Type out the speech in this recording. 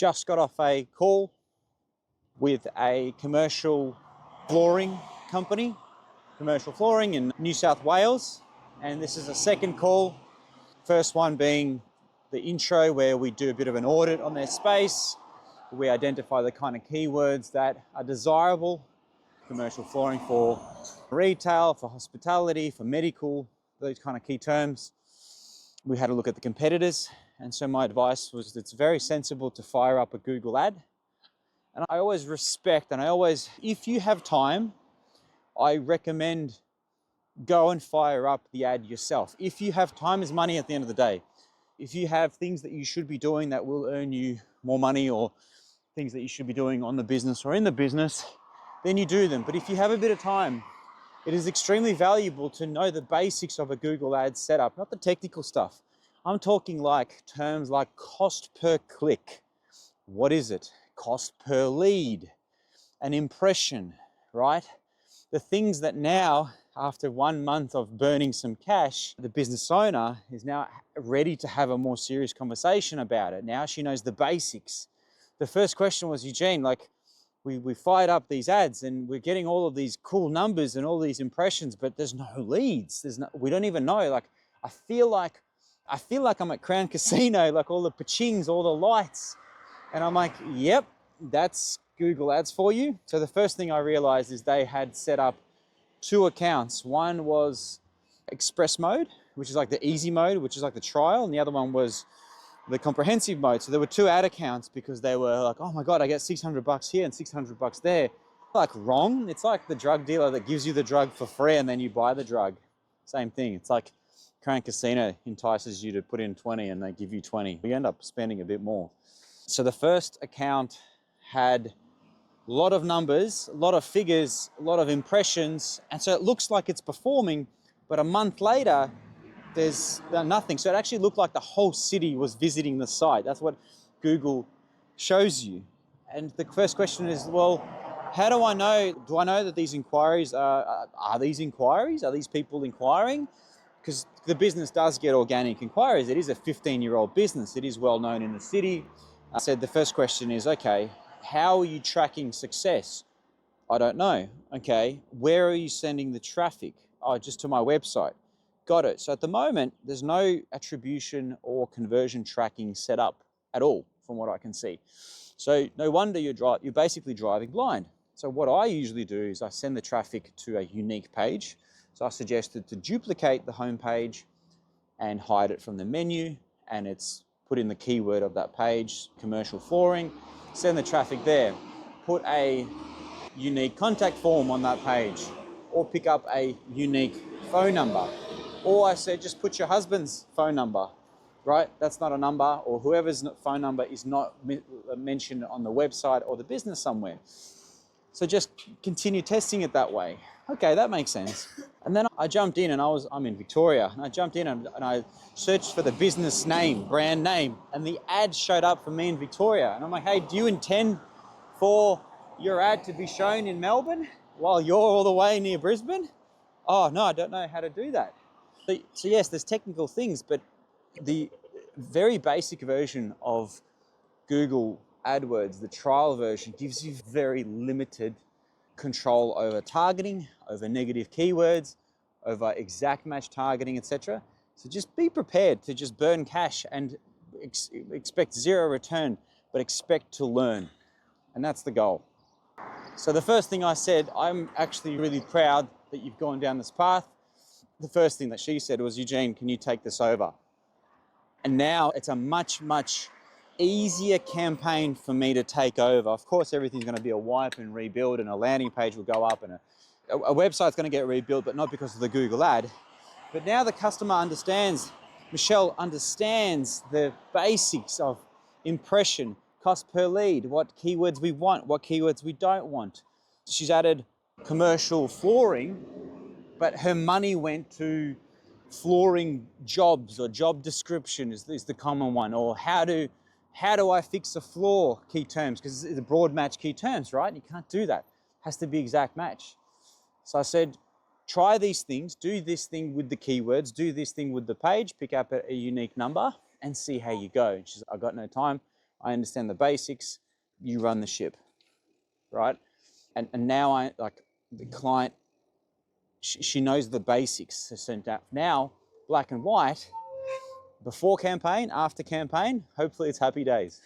Just got off a call with a commercial flooring company, commercial flooring in New South Wales. And this is a second call. First one being the intro, where we do a bit of an audit on their space. We identify the kind of keywords that are desirable. Commercial flooring for retail, for hospitality, for medical, those kind of key terms. We had a look at the competitors. And so my advice was it's very sensible to fire up a Google ad. And I always respect, and if you have time, I recommend go and fire up the ad yourself. If you have time is money at the end of the day. If you have things that you should be doing that will earn you more money, or things that you should be doing on the business or in the business, then you do them. But if you have a bit of time, it is extremely valuable to know the basics of a Google ad setup, not the technical stuff. I'm talking like terms like cost per click. What is it? Cost per lead, an impression, right? The things that now, after 1 month of burning some cash, the business owner is now ready to have a more serious conversation about it. Now she knows the basics. The first question was, Eugene, we fired up these ads and we're getting all of these cool numbers and all these impressions, but there's no leads. We don't even know. I feel like I'm at Crown Casino, like all the pachings, all the lights. And I'm like, yep, that's Google Ads for you. So the first thing I realized is they had set up 2 accounts. One was express mode, which is like the easy mode, which is like the trial. And the other one was the comprehensive mode. So there were 2 ad accounts because they were like, oh my God, I get $600 here and $600 there. Like wrong. It's like the drug dealer that gives you the drug for free and then you buy the drug. Same thing. It's like Crown Casino entices you to put in 20 and they give you 20. You end up spending a bit more. So the first account had a lot of numbers, a lot of figures, a lot of impressions. And so it looks like it's performing, but a month later, there's nothing. So it actually looked like the whole city was visiting the site. That's what Google shows you. And the first question is, well, how do I know? Do I know that these inquiries are these inquiries? Are these people inquiring? Because the business does get organic inquiries. It is a 15-year-old business. It is well known in the city. I said the first question is, okay, how are you tracking success? I don't know. Okay, where are you sending the traffic? Oh, just to my website. Got it. So at the moment, there's no attribution or conversion tracking set up at all, from what I can see. So no wonder you're basically driving blind. So what I usually do is I send the traffic to a unique page. So I suggested to duplicate the home page and hide it from the menu, and it's put in the keyword of that page, commercial flooring, send the traffic there. Put a unique contact form on that page, or pick up a unique phone number. Or I said, just put your husband's phone number, right? That's not a number, or whoever's phone number is not mentioned on the website or the business somewhere. So just continue testing it that way. Okay, that makes sense. And then I jumped in, and I'm in Victoria, and I jumped in and I searched for the business name, brand name, and the ad showed up for me in Victoria. And I'm like, hey, do you intend for your ad to be shown in Melbourne while you're all the way near Brisbane? Oh, no, I don't know how to do that. So yes, there's technical things, but the very basic version of Google AdWords, the trial version, gives you very limited control over targeting, over negative keywords, over exact match targeting, etc. So just be prepared to just burn cash and expect zero return, but expect to learn. And that's the goal. So the first thing I said, I'm actually really proud that you've gone down this path. The first thing that she said was, Eugene, can you take this over? And now it's a much, much easier campaign for me to take over. Of course, everything's going to be a wipe and rebuild, and a landing page will go up, and a website's going to get rebuilt, but not because of the Google ad. But now the customer understands, Michelle understands the basics of impression, cost per lead, what keywords we want, what keywords we don't want. She's added commercial flooring, but her money went to flooring jobs, or job description is the common one, or how do I fix a floor key terms, because it's a broad match key terms, right? You can't do that. It has to be exact match. So I said, try these things, do this thing with the keywords, do this thing with the page, pick up a unique number and see how you go. And she said, I got no time. I understand the basics, you run the ship, right? And now the client, she knows the basics. So now, black and white, before campaign, after campaign, hopefully it's happy days.